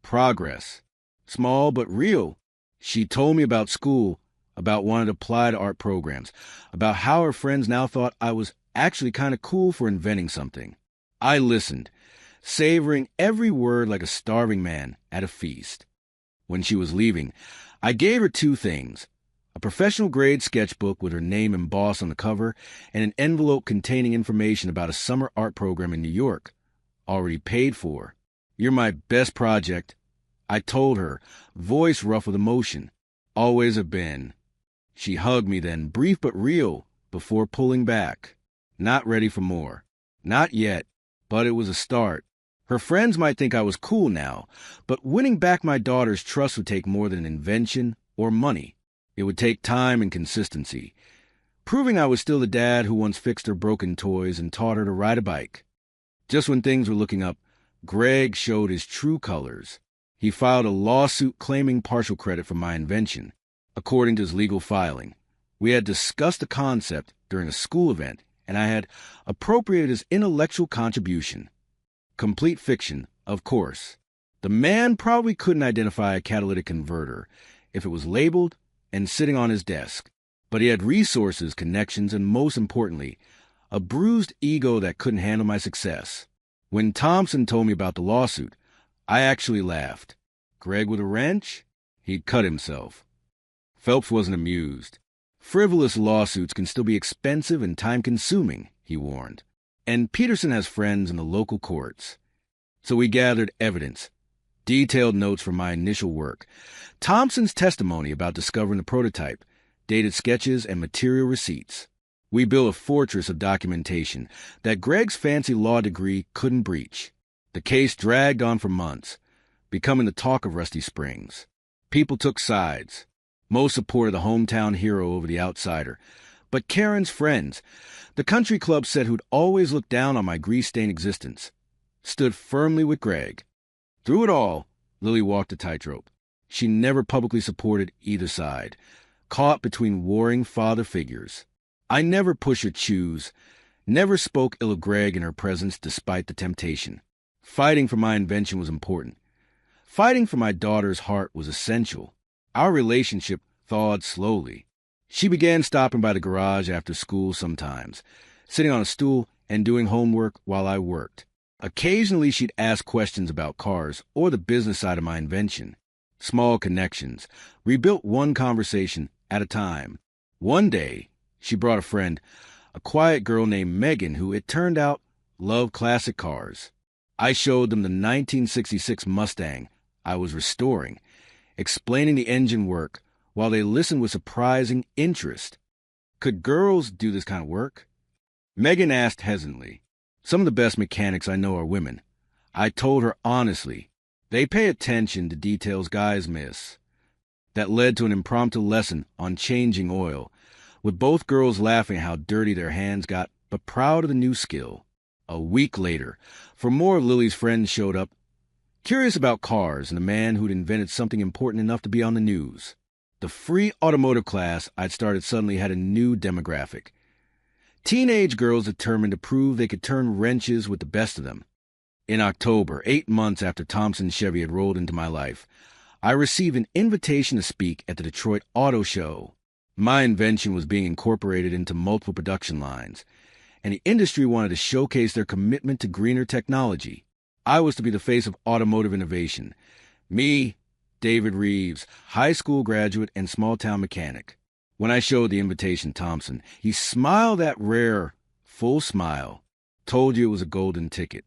Progress. Small but real. She told me about school, about wanting to apply to art programs, about how her friends now thought I was actually kind of cool for inventing something. I listened, savoring every word like a starving man at a feast. When she was leaving, I gave her two things: a professional-grade sketchbook with her name embossed on the cover, and an envelope containing information about a summer art program in New York, already paid for. You're my best project, I told her, voice rough with emotion. Always have been. She hugged me then, brief but real, before pulling back. Not ready for more. Not yet, but it was a start. Her friends might think I was cool now, but winning back my daughter's trust would take more than invention or money. It would take time and consistency. Proving I was still the dad who once fixed her broken toys and taught her to ride a bike. Just when things were looking up, Greg showed his true colors. He filed a lawsuit claiming partial credit for my invention. According to his legal filing, we had discussed the concept during a school event, and I had appropriated his intellectual contribution. Complete fiction, of course. The man probably couldn't identify a catalytic converter if it was labeled and sitting on his desk, but he had resources, connections, and most importantly, a bruised ego that couldn't handle my success. When Thompson told me about the lawsuit, I actually laughed. Greg with a wrench? He'd cut himself. Phelps wasn't amused. Frivolous lawsuits can still be expensive and time-consuming, he warned. And Peterson has friends in the local courts. So we gathered evidence, detailed notes from my initial work, Thompson's testimony about discovering the prototype, dated sketches, and material receipts. We built a fortress of documentation that Greg's fancy law degree couldn't breach. The case dragged on for months, becoming the talk of Rusty Springs. People took sides. Most supported the hometown hero over the outsider. But Karen's friends, the country club set who'd always looked down on my grease-stained existence, stood firmly with Greg. Through it all, Lily walked a tightrope. She never publicly supported either side, caught between warring father figures. I never pushed or choose, never spoke ill of Greg in her presence despite the temptation. Fighting for my invention was important. Fighting for my daughter's heart was essential. Our relationship thawed slowly. She began stopping by the garage after school sometimes, sitting on a stool and doing homework while I worked. Occasionally she'd ask questions about cars or the business side of my invention. Small connections, rebuilt one conversation at a time. One day, she brought a friend, a quiet girl named Megan, who, it turned out, loved classic cars. I showed them the 1966 Mustang I was restoring, explaining the engine work while they listened with surprising interest. Could girls do this kind of work? Megan asked hesitantly. Some of the best mechanics I know are women. I told her honestly. They pay attention to details guys miss. That led to an impromptu lesson on changing oil, with both girls laughing at how dirty their hands got, but proud of the new skill. A week later, for more of Lily's friends showed up, curious about cars and a man who'd invented something important enough to be on the news. The free automotive class I'd started suddenly had a new demographic. Teenage girls determined to prove they could turn wrenches with the best of them. In October, 8 months after Thompson's Chevy had rolled into my life, I received an invitation to speak at the Detroit Auto Show. My invention was being incorporated into multiple production lines, and the industry wanted to showcase their commitment to greener technology. I was to be the face of automotive innovation. Me, David Reeves, high school graduate and small-town mechanic. When I showed the invitation to Thompson, he smiled that rare, full smile. Told you it was a golden ticket.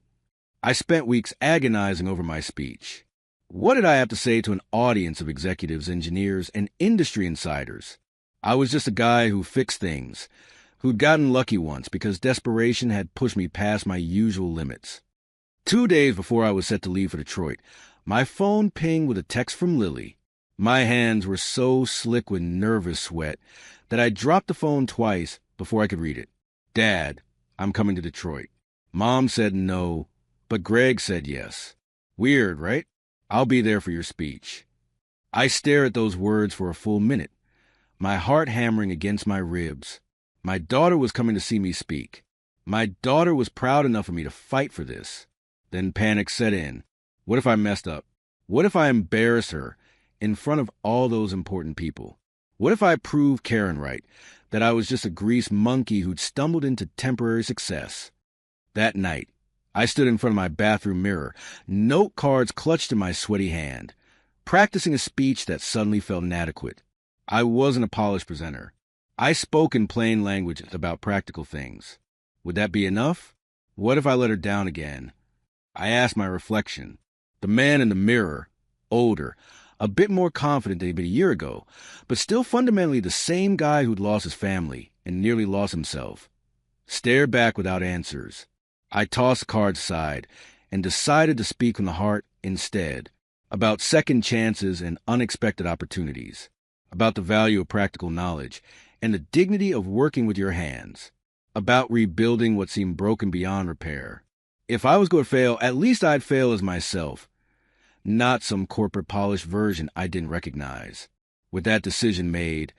I spent weeks agonizing over my speech. What did I have to say to an audience of executives, engineers, and industry insiders? I was just a guy who fixed things, who'd gotten lucky once because desperation had pushed me past my usual limits. 2 days before I was set to leave for Detroit, my phone pinged with a text from Lily. My hands were so slick with nervous sweat that I dropped the phone twice before I could read it. Dad, I'm coming to Detroit. Mom said no, But Greg said yes. Weird, right? I'll be there for your speech. I stare at those words for a full minute, my heart hammering against my ribs. My daughter was coming to see me speak. My daughter was proud enough of me to fight for this. Then panic set in. What if I messed up? What if I embarrassed her in front of all those important people? What if I proved Karen right, that I was just a greased monkey who'd stumbled into temporary success? That night, I stood in front of my bathroom mirror, note cards clutched in my sweaty hand, practicing a speech that suddenly felt inadequate. I wasn't a polished presenter. I spoke in plain language about practical things. Would that be enough? What if I let her down again? I asked my reflection. The man in the mirror, older, a bit more confident than he'd been a year ago, but still fundamentally the same guy who'd lost his family and nearly lost himself, stared back without answers. I tossed the cards aside and decided to speak from the heart instead, about second chances and unexpected opportunities, about the value of practical knowledge and the dignity of working with your hands, about rebuilding what seemed broken beyond repair. If I was going to fail, at least I'd fail as myself, not some corporate polished version I didn't recognize. With that decision made,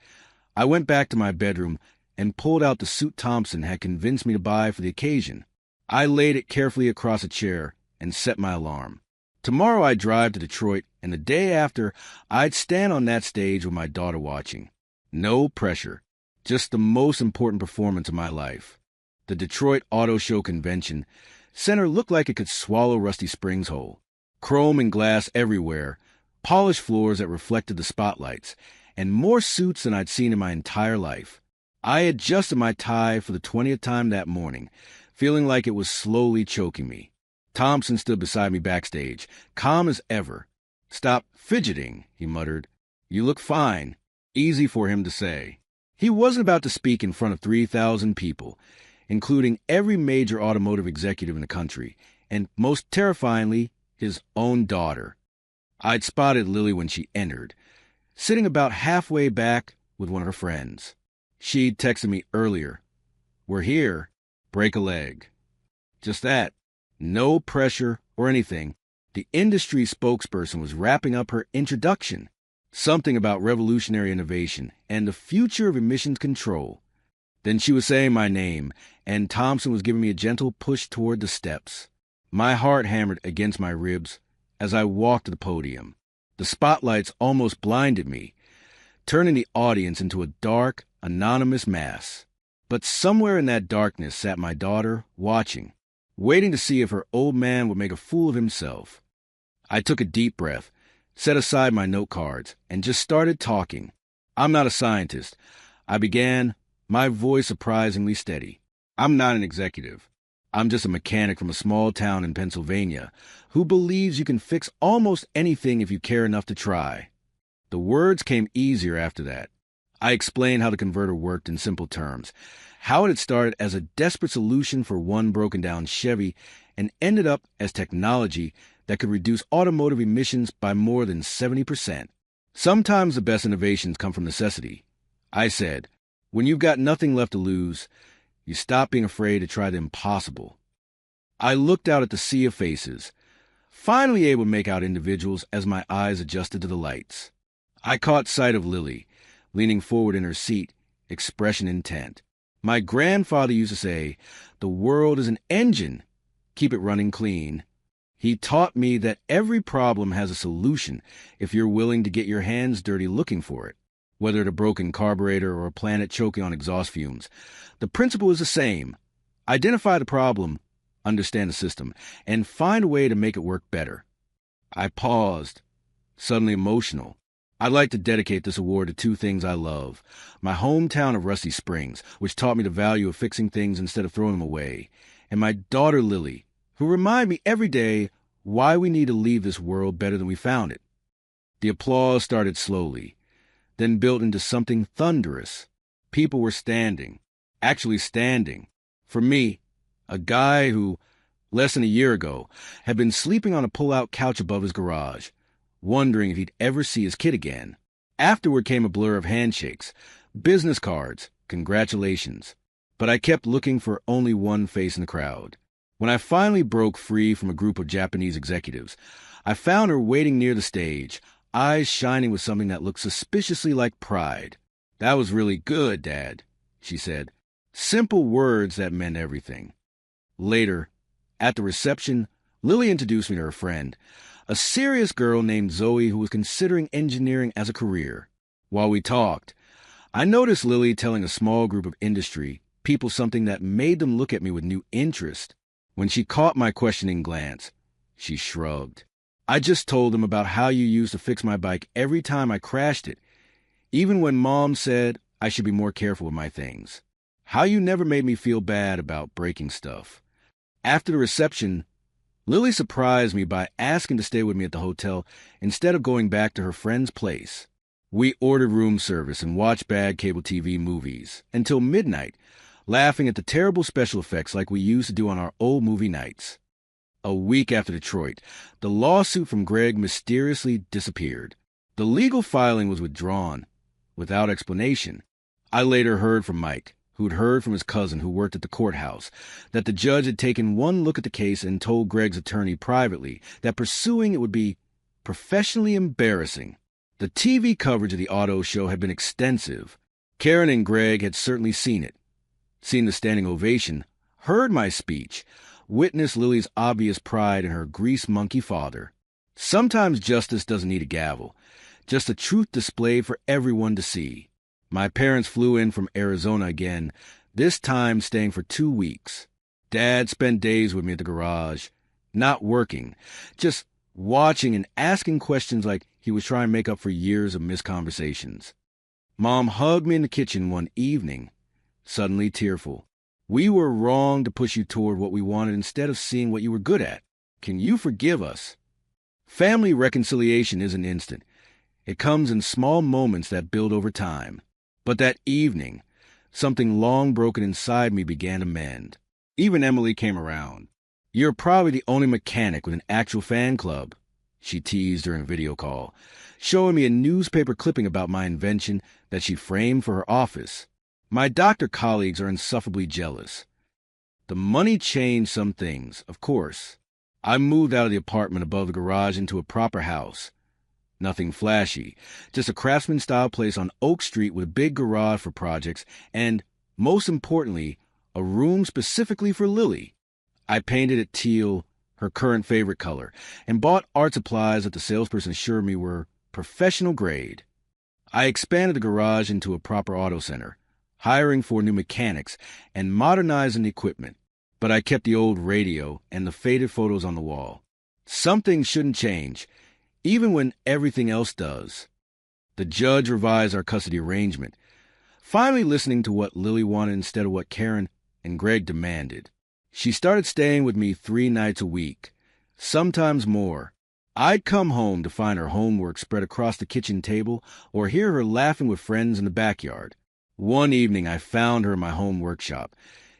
I went back to my bedroom and pulled out the suit Thompson had convinced me to buy for the occasion. I laid it carefully across a chair and set my alarm. Tomorrow I'd drive to Detroit, and the day after, I'd stand on that stage with my daughter watching. No pressure, just the most important performance of my life. The Detroit Auto Show Convention Center looked like it could swallow Rusty Springs whole. Chrome and glass everywhere, polished floors that reflected the spotlights, and more suits than I'd seen in my entire life. I adjusted my tie for the 20th time that morning, feeling like it was slowly choking me. Thompson stood beside me backstage, calm as ever. "Stop fidgeting," he muttered. "You look fine." Easy for him to say. He wasn't about to speak in front of 3,000 people, including every major automotive executive in the country, and most terrifyingly, his own daughter. I'd spotted Lily when she entered, sitting about halfway back with one of her friends. She'd texted me earlier. "We're here. Break a leg." Just that. No pressure or anything. The industry spokesperson was wrapping up her introduction. Something about revolutionary innovation and the future of emissions control. Then she was saying my name, and Thompson was giving me a gentle push toward the steps. My heart hammered against my ribs as I walked to the podium. The spotlights almost blinded me, turning the audience into a dark, anonymous mass. But somewhere in that darkness sat my daughter, watching, waiting to see if her old man would make a fool of himself. I took a deep breath, set aside my note cards, and just started talking. I'm not a scientist. I began, my voice surprisingly steady. I'm not an executive. I'm just a mechanic from a small town in Pennsylvania who believes you can fix almost anything if you care enough to try. The words came easier after that. I explained how the converter worked in simple terms, how it had started as a desperate solution for one broken-down Chevy and ended up as technology that could reduce automotive emissions by more than 70%. Sometimes the best innovations come from necessity. I said, when you've got nothing left to lose, you stop being afraid to try the impossible. I looked out at the sea of faces, finally able to make out individuals as my eyes adjusted to the lights. I caught sight of Lily, leaning forward in her seat, expression intent. My grandfather used to say, "The world is an engine. Keep it running clean." He taught me that every problem has a solution if you're willing to get your hands dirty looking for it. Whether it's a broken carburetor or a planet choking on exhaust fumes, the principle is the same. Identify the problem, understand the system, and find a way to make it work better. I paused, suddenly emotional. I'd like to dedicate this award to two things I love. My hometown of Rusty Springs, which taught me the value of fixing things instead of throwing them away, and my daughter Lily, who remind me every day why we need to leave this world better than we found it. The applause started slowly, then built into something thunderous. People were standing, actually standing. For me, a guy who, less than a year ago, had been sleeping on a pull-out couch above his garage, wondering if he'd ever see his kid again. Afterward came a blur of handshakes, business cards, congratulations. But I kept looking for only one face in the crowd. When I finally broke free from a group of Japanese executives, I found her waiting near the stage, eyes shining with something that looked suspiciously like pride. "That was really good, Dad," she said. Simple words that meant everything. Later, at the reception, Lily introduced me to her friend, a serious girl named Zoe who was considering engineering as a career. While we talked, I noticed Lily telling a small group of industry people something that made them look at me with new interest. When she caught my questioning glance, she shrugged. "I just told them about how you used to fix my bike every time I crashed it, even when Mom said I should be more careful with my things. How you never made me feel bad about breaking stuff." After the reception, Lily surprised me by asking to stay with me at the hotel instead of going back to her friend's place. We ordered room service and watched bad cable TV movies until midnight, laughing at the terrible special effects like we used to do on our old movie nights. A week after Detroit, the lawsuit from Greg mysteriously disappeared. The legal filing was withdrawn, without explanation. I later heard from Mike, who'd heard from his cousin who worked at the courthouse, that the judge had taken one look at the case and told Greg's attorney privately that pursuing it would be professionally embarrassing. The TV coverage of the auto show had been extensive. Karen and Greg had certainly seen it, seen the standing ovation, heard my speech, witnessed Lily's obvious pride in her grease monkey father. Sometimes justice doesn't need a gavel, just a truth displayed for everyone to see. My parents flew in from Arizona again, this time staying for 2 weeks. Dad spent days with me at the garage, not working, just watching and asking questions like he was trying to make up for years of missed conversations. Mom hugged me in the kitchen one evening, suddenly tearful. "We were wrong to push you toward what we wanted instead of seeing what you were good at. Can you forgive us?" Family reconciliation isn't instant. It comes in small moments that build over time. But that evening, something long broken inside me began to mend. Even Emily came around. "You're probably the only mechanic with an actual fan club," she teased during a video call, showing me a newspaper clipping about my invention that she framed for her office. My doctor colleagues are insufferably jealous. The money changed some things, of course. I moved out of the apartment above the garage into a proper house. Nothing flashy, just a craftsman-style place on Oak Street with a big garage for projects and, most importantly, a room specifically for Lily. I painted it teal, her current favorite color, and bought art supplies that the salesperson assured me were professional grade. I expanded the garage into a proper auto center, hiring 4 new mechanics and modernizing the equipment, but I kept the old radio and the faded photos on the wall. Some things shouldn't change, even when everything else does. The judge revised our custody arrangement, finally listening to what Lily wanted instead of what Karen and Greg demanded. She started staying with me 3 nights a week, sometimes more. I'd come home to find her homework spread across the kitchen table or hear her laughing with friends in the backyard. One evening I found her in my home workshop,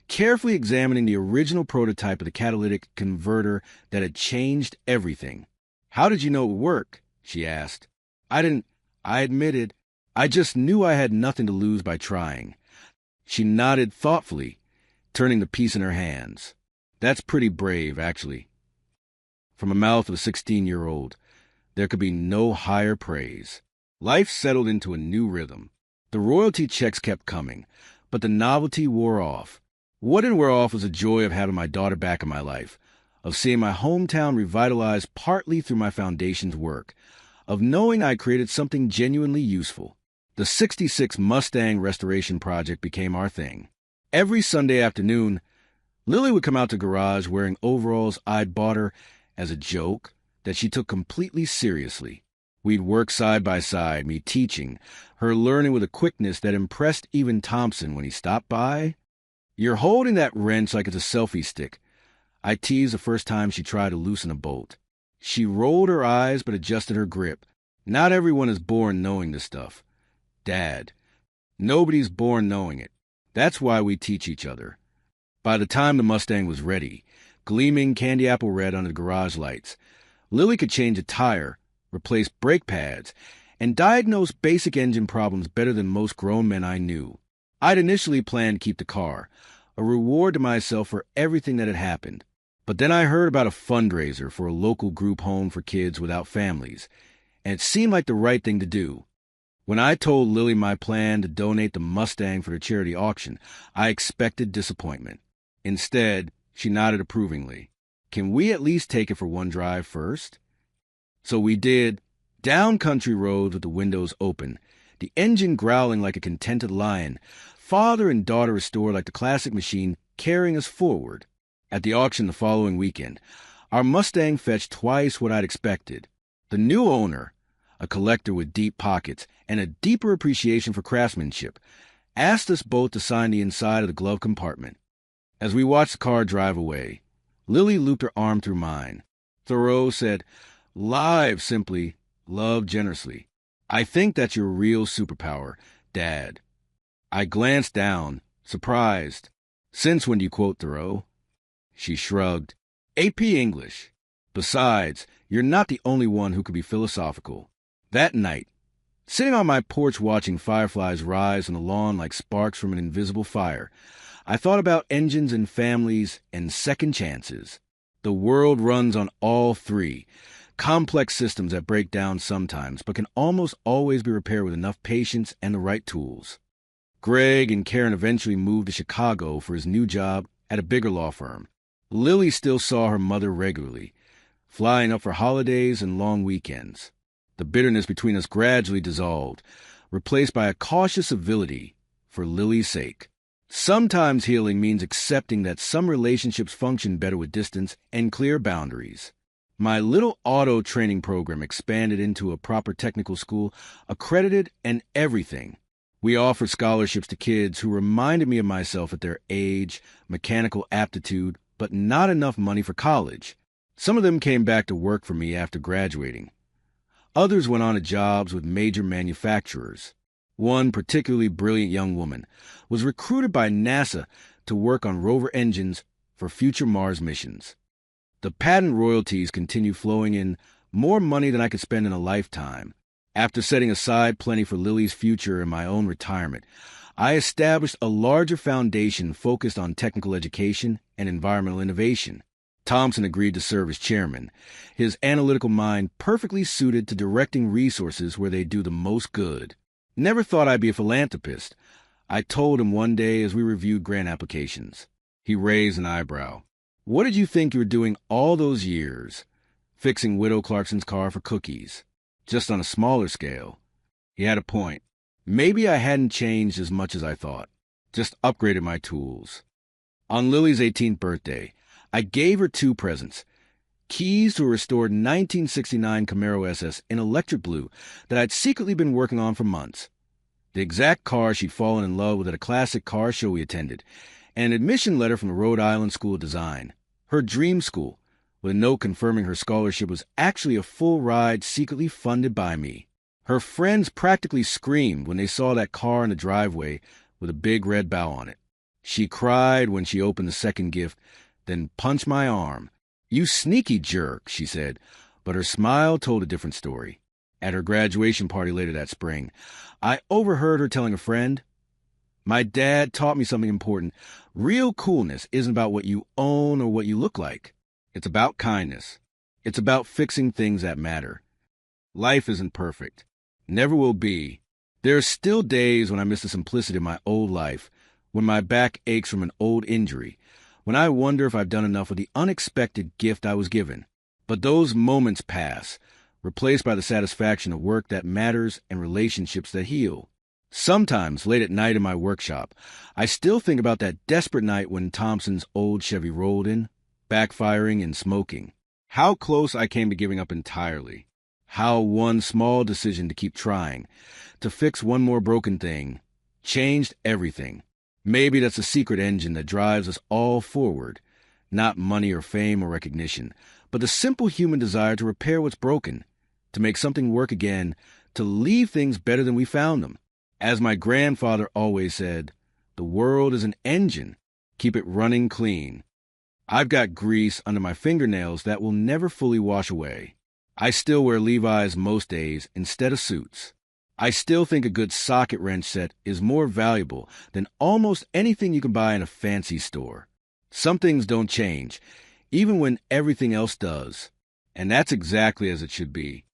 carefully examining the original prototype of the catalytic converter that had changed everything. "How did you know it would work?" she asked. I admitted. I just knew I had nothing to lose by trying. She nodded thoughtfully, turning the piece in her hands. "That's pretty brave, actually." From the mouth of a 16-year-old, there could be no higher praise. Life settled into a new rhythm. The royalty checks kept coming, but the novelty wore off. What didn't wear off was the joy of having my daughter back in my life, of seeing my hometown revitalized partly through my foundation's work, of knowing I created something genuinely useful. The '66 Mustang restoration project became our thing. Every Sunday afternoon, Lily would come out to the garage wearing overalls I'd bought her as a joke that she took completely seriously. We'd work side by side, me teaching, her learning with a quickness that impressed even Thompson when he stopped by. "You're holding that wrench like it's a selfie stick," I teased the first time she tried to loosen a bolt. She rolled her eyes but adjusted her grip. Not everyone is born knowing this stuff. Dad, nobody's born knowing it. That's why we teach each other. By the time the Mustang was ready, gleaming candy apple red under the garage lights, Lily could change a tire, replace brake pads, and diagnose basic engine problems better than most grown men I knew. I'd initially planned to keep the car, a reward to myself for everything that had happened. But then I heard about a fundraiser for a local group home for kids without families, and it seemed like the right thing to do. When I told Lily my plan to donate the Mustang for the charity auction, I expected disappointment. Instead, she nodded approvingly. Can we at least take it for one drive first? So we did, down country roads with the windows open, the engine growling like a contented lion, father and daughter restored like the classic machine carrying us forward. At the auction the following weekend, our Mustang fetched twice what I'd expected. The new owner, a collector with deep pockets and a deeper appreciation for craftsmanship, asked us both to sign the inside of the glove compartment. As we watched the car drive away, Lily looped her arm through mine. Thoreau said, "Live simply, love generously. I think that's your real superpower, Dad." I glanced down, surprised. "Since when do you quote Thoreau?" She shrugged. "AP English. Besides, you're not the only one who could be philosophical." That night, sitting on my porch watching fireflies rise on the lawn like sparks from an invisible fire, I thought about engines and families and second chances. The world runs on all three. Complex systems that break down sometimes, but can almost always be repaired with enough patience and the right tools. Greg and Karen eventually moved to Chicago for his new job at a bigger law firm. Lily still saw her mother regularly, flying up for holidays and long weekends. The bitterness between us gradually dissolved, replaced by a cautious civility for Lily's sake. Sometimes healing means accepting that some relationships function better with distance and clear boundaries. My little auto training program expanded into a proper technical school, accredited and everything. We offered scholarships to kids who reminded me of myself at their age, mechanical aptitude, but not enough money for college. Some of them came back to work for me after graduating. Others went on to jobs with major manufacturers. One particularly brilliant young woman was recruited by NASA to work on rover engines for future Mars missions. The patent royalties continued flowing in, more money than I could spend in a lifetime. After setting aside plenty for Lily's future and my own retirement, I established a larger foundation focused on technical education and environmental innovation. Thompson agreed to serve as chairman, his analytical mind perfectly suited to directing resources where they do the most good. Never thought I'd be a philanthropist, I told him one day as we reviewed grant applications. He raised an eyebrow. "What did you think you were doing all those years? Fixing Widow Clarkson's car for cookies, just on a smaller scale." He had a point. Maybe I hadn't changed as much as I thought, just upgraded my tools. On Lily's 18th birthday, I gave her two presents. Keys to a restored 1969 Camaro SS in electric blue that I'd secretly been working on for months. The exact car she'd fallen in love with at a classic car show we attended, and an admission letter from the Rhode Island School of Design, her dream school, with a note confirming her scholarship was actually a full ride secretly funded by me. Her friends practically screamed when they saw that car in the driveway with a big red bow on it. She cried when she opened the second gift, then punched my arm. "You sneaky jerk," she said, but her smile told a different story. At her graduation party later that spring, I overheard her telling a friend, "My dad taught me something important. Real coolness isn't about what you own or what you look like. It's about kindness. It's about fixing things that matter. Life isn't perfect. Never will be. There are still days when I miss the simplicity of my old life, when my back aches from an old injury, when I wonder if I've done enough with the unexpected gift I was given. But those moments pass, replaced by the satisfaction of work that matters and relationships that heal. Sometimes, late at night in my workshop, I still think about that desperate night when Thompson's old Chevy rolled in, backfiring and smoking. How close I came to giving up entirely. How one small decision to keep trying, to fix one more broken thing, changed everything. Maybe that's the secret engine that drives us all forward. Not money or fame or recognition, but the simple human desire to repair what's broken, to make something work again, to leave things better than we found them. As my grandfather always said, the world is an engine. Keep it running clean. I've got grease under my fingernails that will never fully wash away. I still wear Levi's most days instead of suits. I still think a good socket wrench set is more valuable than almost anything you can buy in a fancy store. Some things don't change, even when everything else does. And that's exactly as it should be.